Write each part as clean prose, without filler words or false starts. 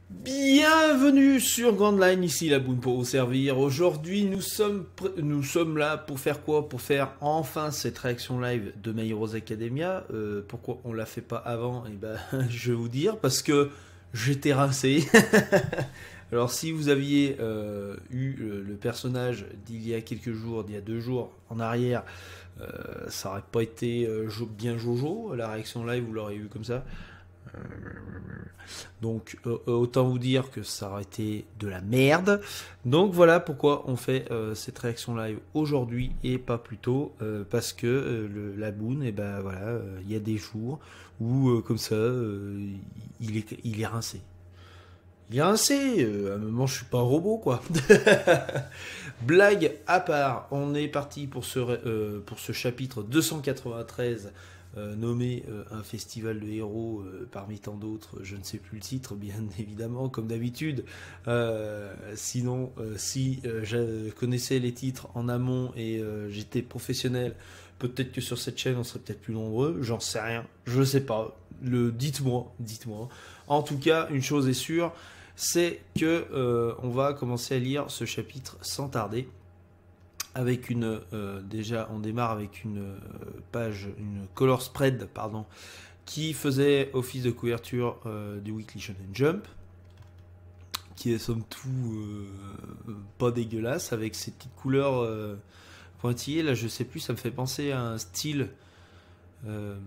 Bienvenue sur Grand Line, ici la Boune pour vous servir. Aujourd'hui, nous sommes là pour faire quoi? Pour faire enfin cette réaction live de My Heroes Academia. Pourquoi on l'a fait pas avant? Eh ben, je vais vous dire, parce que j'étais rincé. Alors, si vous aviez eu le personnage d'il y a quelques jours, d'il y a 2 jours en arrière, ça aurait pas été bien Jojo. La réaction live, vous l'aurez vu comme ça. Donc autant vous dire que ça aurait été de la merde. Donc voilà pourquoi on fait cette réaction live aujourd'hui et pas plus tôt, parce que la boune, et ben voilà, il y a des jours où comme ça, il est rincé. Il est rincé. À un moment, je suis pas un robot quoi. Blague à part, on est parti pour ce chapitre 293 nommé un festival de héros parmi tant d'autres, je ne sais plus le titre, bien évidemment, comme d'habitude. Sinon, si je connaissais les titres en amont et j'étais professionnel, peut-être que sur cette chaîne on serait peut-être plus nombreux, j'en sais rien, je sais pas. Dites-moi. En tout cas, une chose est sûre, c'est que on va commencer à lire ce chapitre sans tarder. Avec déjà, on démarre avec une une color spread, pardon, qui faisait office de couverture du Weekly Shonen Jump, qui est somme tout pas dégueulasse, avec ces petites couleurs pointillées. Là, je sais plus, ça me fait penser à euh,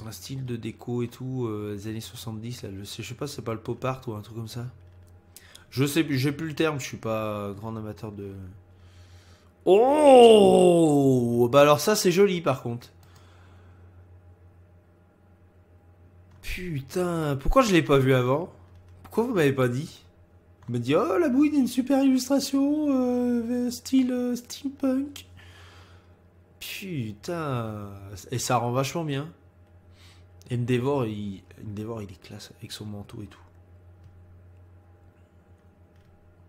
un style de déco et tout des années 70. Là, je sais pas, c'est pas le pop art ou un truc comme ça. Je sais plus, j'ai plus le terme, je suis pas grand amateur de. Oh, bah alors ça c'est joli par contre. Putain, pourquoi je l'ai pas vu avant? Pourquoi vous m'avez pas dit? Vous me dit oh la bouille, une super illustration style steampunk. Putain, et ça rend vachement bien. Endeavor il est classe avec son manteau et tout.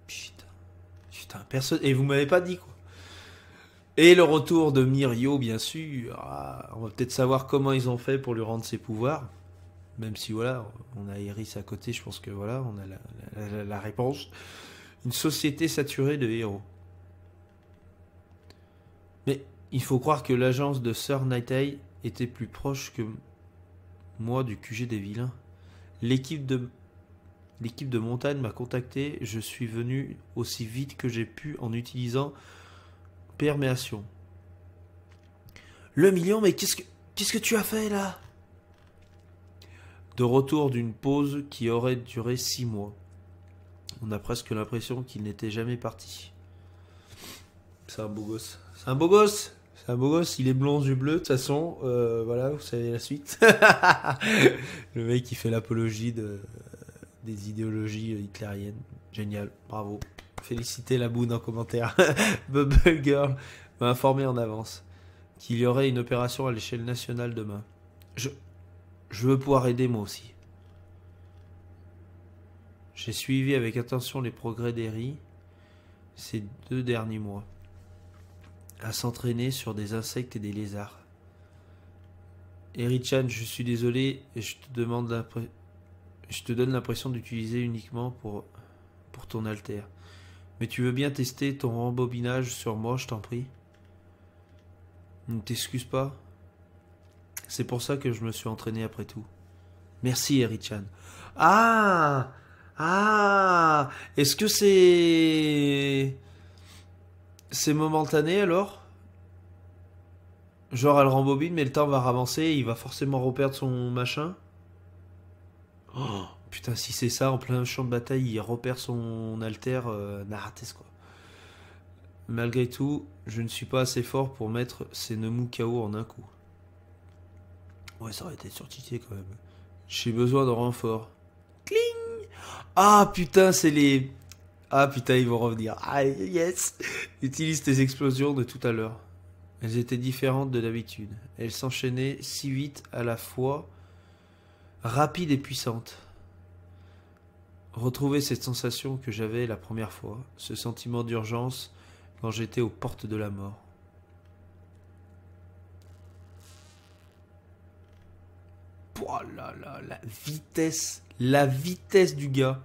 Putain, personne. Et vous m'avez pas dit quoi. Et le retour de Mirio, bien sûr. Ah, on va peut-être savoir comment ils ont fait pour lui rendre ses pouvoirs. Même si voilà, on a Eris à côté, je pense que voilà, on a la réponse. Une société saturée de héros. Mais il faut croire que l'agence de Sir Nightai était plus proche que moi du QG des vilains. L'équipe de L'équipe de montagne m'a contacté, je suis venu aussi vite que j'ai pu en utilisant perméation. Le million, mais qu'est-ce que tu as fait là? De retour d'une pause qui aurait duré 6 mois. On a presque l'impression qu'il n'était jamais parti. C'est un beau gosse. C'est un beau gosse. C'est un beau gosse. Il est blond aux yeux bleus. De toute façon, voilà, vous savez la suite. Le mec qui fait l'apologie des idéologies hitlériennes. Génial. Bravo. Félicitez la boune en commentaire. Bubble Girl m'a informé en avance qu'il y aurait une opération à l'échelle nationale demain. Je veux pouvoir aider moi aussi. J'ai suivi avec attention les progrès d'Eri ces 2 derniers mois, à s'entraîner sur des insectes et des lézards. Eri-chan, je suis désolé et je te donne l'impression d'utiliser uniquement pour ton alter. Mais tu veux bien tester ton rembobinage sur moi, je t'en prie? Ne t'excuse pas. C'est pour ça que je me suis entraîné après tout. Merci, Eri-chan. Ah! Ah! Est-ce que c'est momentané alors? Genre elle rembobine mais le temps va ravancer et il va forcément reperdre son machin? Oh, putain, si c'est ça, en plein champ de bataille, il repère son alter, Narates quoi. Malgré tout, je ne suis pas assez fort pour mettre ces Nemu KO en un coup. Ouais, ça aurait été surtité quand même. J'ai besoin de renfort. Cling! Ah putain, c'est les. Ah putain, ils vont revenir. Ah yes! Utilise tes explosions de tout à l'heure. Elles étaient différentes de d'habitude. Elles s'enchaînaient si vite à la fois, rapides et puissantes. Retrouver cette sensation que j'avais la première fois, ce sentiment d'urgence quand j'étais aux portes de la mort. Oh là là, la La vitesse du gars.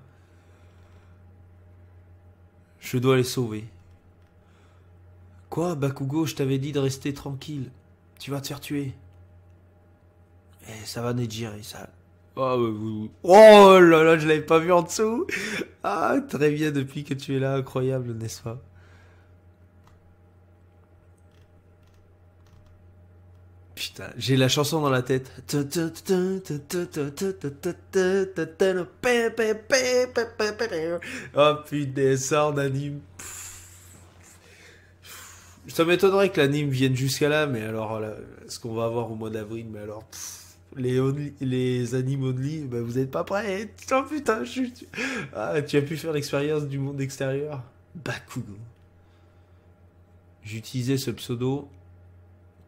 Je dois les sauver. Quoi, Bakugo, je t'avais dit de rester tranquille. Tu vas te faire tuer. Eh, ça va Nejire, ça. Oh là là, je l'avais pas vu en dessous. Ah, très bien depuis que tu es là, incroyable, n'est-ce pas? Putain, j'ai la chanson dans la tête. Oh putain, ça en anime. Ça m'étonnerait que l'anime vienne jusqu'à là, mais alors, là, ce qu'on va avoir au mois d'avril, mais alors, les animes only, bah, vous êtes pas prêts. Oh putain, ah, tu as pu faire l'expérience du monde extérieur. Bakugo. J'utilisais ce pseudo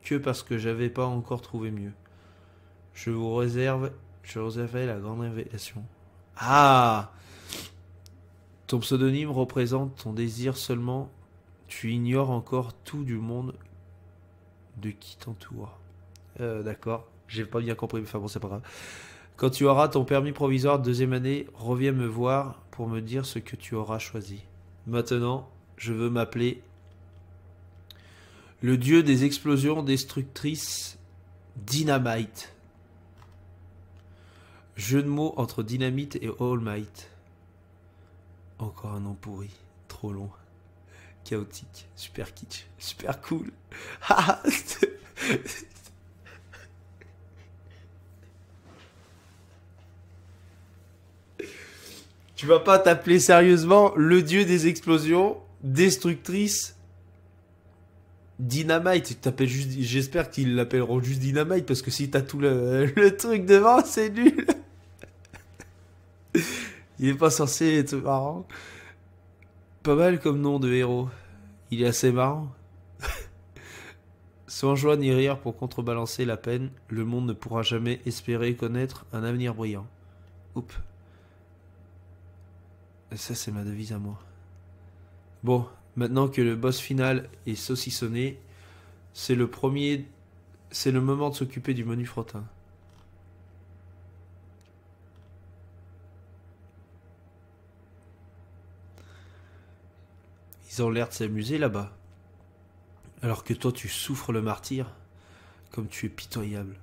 que parce que j'avais pas encore trouvé mieux. Je réservais la grande révélation. Ah! Ton pseudonyme représente ton désir seulement. Tu ignores encore tout du monde de qui t'entoure. D'accord. J'ai pas bien compris, mais enfin bon, c'est pas grave. Quand tu auras ton permis provisoire de deuxième année, reviens me voir pour me dire ce que tu auras choisi. Maintenant, je veux m'appeler le dieu des explosions destructrices Dynamite. Jeu de mots entre dynamite et All Might. Encore un nom pourri, trop long, chaotique, super kitsch, super cool. Tu vas pas t'appeler sérieusement le dieu des explosions destructrices Dynamite? Tu t'appelles juste. J'espère qu'ils l'appelleront juste Dynamite parce que si t'as tout le truc devant, c'est nul. Il est pas censé être marrant. Pas mal comme nom de héros. Il est assez marrant. Sans joie ni rire pour contrebalancer la peine, le monde ne pourra jamais espérer connaître un avenir brillant. Oups. Ça, c'est ma devise à moi. Bon, maintenant que le boss final est saucissonné, c'est le moment de s'occuper du menu frottin. Ils ont l'air de s'amuser là-bas. Alors que toi, tu souffres le martyre, comme tu es pitoyable.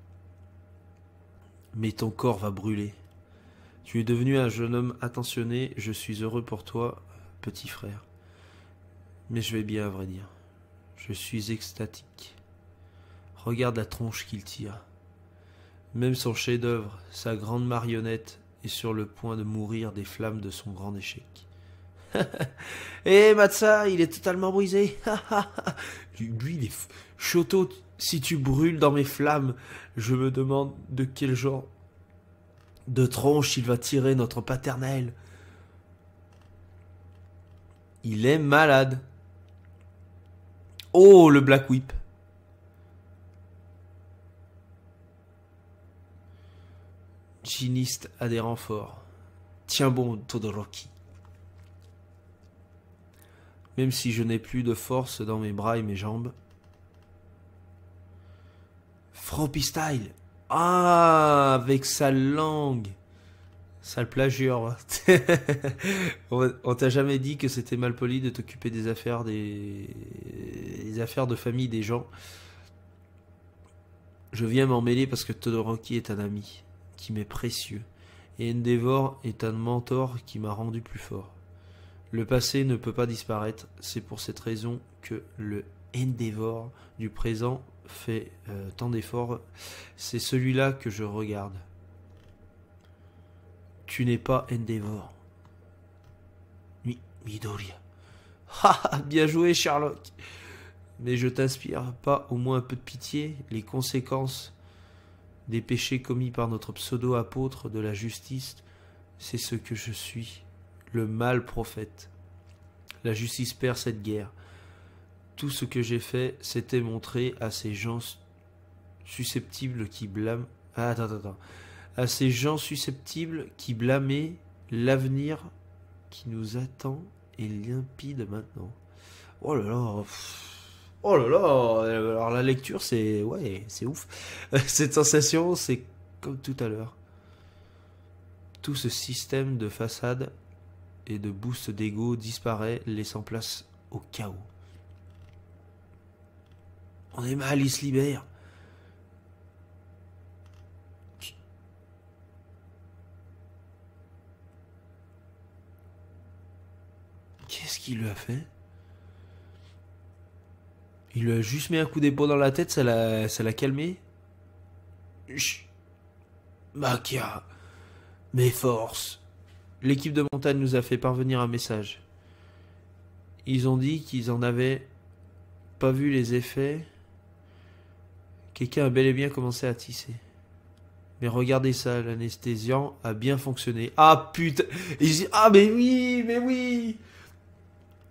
Mais ton corps va brûler. Tu es devenu un jeune homme attentionné, je suis heureux pour toi, petit frère. Mais je vais bien, à vrai dire. Je suis extatique. Regarde la tronche qu'il tire. Même son chef-d'œuvre, sa grande marionnette, est sur le point de mourir des flammes de son grand échec. Eh Matza, il est totalement brisé. Lui, il est Choto, si tu brûles dans mes flammes, je me demande de quel genre de tronche il va tirer notre paternel. Il est malade. Oh, le Black Whip. Giniste a des renforts. Tiens bon, Todoroki. Même si je n'ai plus de force dans mes bras et mes jambes. Froppy Style. Ah, avec sa langue. Sale plagieur. On t'a jamais dit que c'était malpoli de t'occuper des affaires des affaires de famille des gens. Je viens m'en mêler parce que Todoroki est un ami qui m'est précieux et Endeavor est un mentor qui m'a rendu plus fort. Le passé ne peut pas disparaître, c'est pour cette raison que le Endeavor du présent fait tant d'efforts. C'est celui-là que je regarde. Tu n'es pas Endeavor. Midoriya. Ha, bien joué Sherlock. Mais je t'inspire pas au moins un peu de pitié? Les conséquences des péchés commis par notre pseudo-apôtre de la justice, c'est ce que je suis, le mal prophète. La justice perd cette guerre. Tout ce que j'ai fait, c'était montrer à ces gens susceptibles qui blâment... Ah, attends. À ces gens susceptibles qui blâmaient l'avenir qui nous attend est limpide maintenant. Oh là là... Oh là là, alors la lecture c'est ouf. Cette sensation c'est comme tout à l'heure. Tout ce système de façade et de boost d'ego disparaît, laissant place au chaos. On est mal, il se libère. Qu'est-ce qu'il lui a fait? Il lui a juste mis un coup d'épaule dans la tête, ça l'a calmé. Chut. Makia, mes forces. L'équipe de montagne nous a fait parvenir un message. Ils ont dit qu'ils en avaient pas vu les effets. Quelqu'un a bel et bien commencé à tisser. Mais regardez ça, l'anesthésiant a bien fonctionné. Ah putain. Et je dis, ah mais oui, mais oui.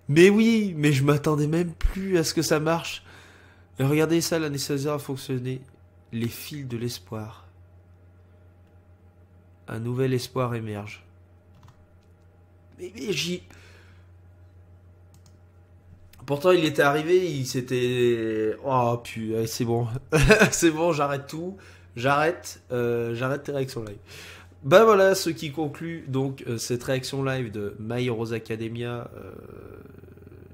Mais oui, mais je m'attendais même plus à ce que ça marche. Mais regardez ça, l'anesthésiant a fonctionné. Les fils de l'espoir. Un nouvel espoir émerge. Mais j'y... Pourtant, il était arrivé, il s'était... Oh, putain, c'est bon. C'est bon, j'arrête tout. J'arrête tes réactions live. Ben voilà, ce qui conclut donc cette réaction live de My Heroes Academia,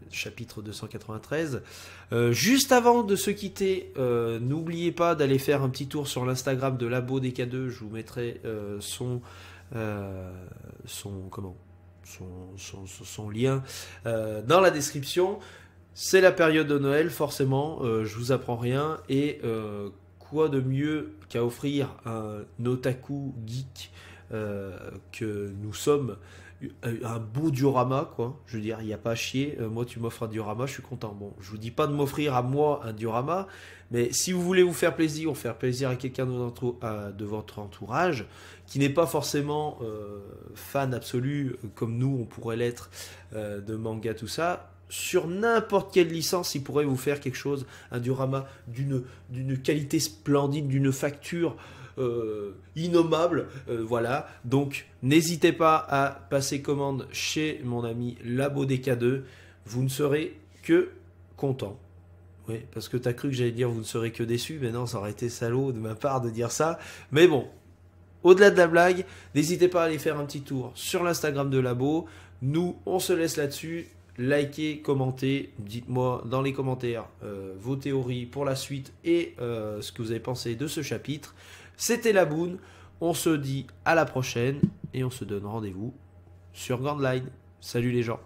chapitre 293. Juste avant de se quitter, n'oubliez pas d'aller faire un petit tour sur l'Instagram de Labo DK2. Je vous mettrai son lien dans la description. C'est la période de Noël, forcément, je vous apprends rien. Et quoi de mieux qu'à offrir un otaku geek que nous sommes, un beau diorama, quoi. Je veux dire, il n'y a pas à chier. Moi, tu m'offres un diorama, je suis content. Bon, je vous dis pas de m'offrir à moi un diorama, mais si vous voulez vous faire plaisir à quelqu'un de votre entourage, qui n'est pas forcément fan absolu, comme nous, on pourrait l'être, de manga, tout ça, sur n'importe quelle licence, il pourrait vous faire quelque chose, un diorama d'une qualité splendide, d'une facture innommable, voilà. Donc n'hésitez pas à passer commande chez mon ami Labo DK2, vous ne serez que content. Oui, parce que t'as cru que j'allais dire vous ne serez que déçu, mais non, ça aurait été salaud de ma part de dire ça. Mais bon, au-delà de la blague, n'hésitez pas à aller faire un petit tour sur l'Instagram de Labo. Nous, on se laisse là-dessus. Likez, commentez, dites-moi dans les commentaires vos théories pour la suite et ce que vous avez pensé de ce chapitre. C'était Laboon, on se dit à la prochaine et on se donne rendez-vous sur Grand Line. Salut les gens.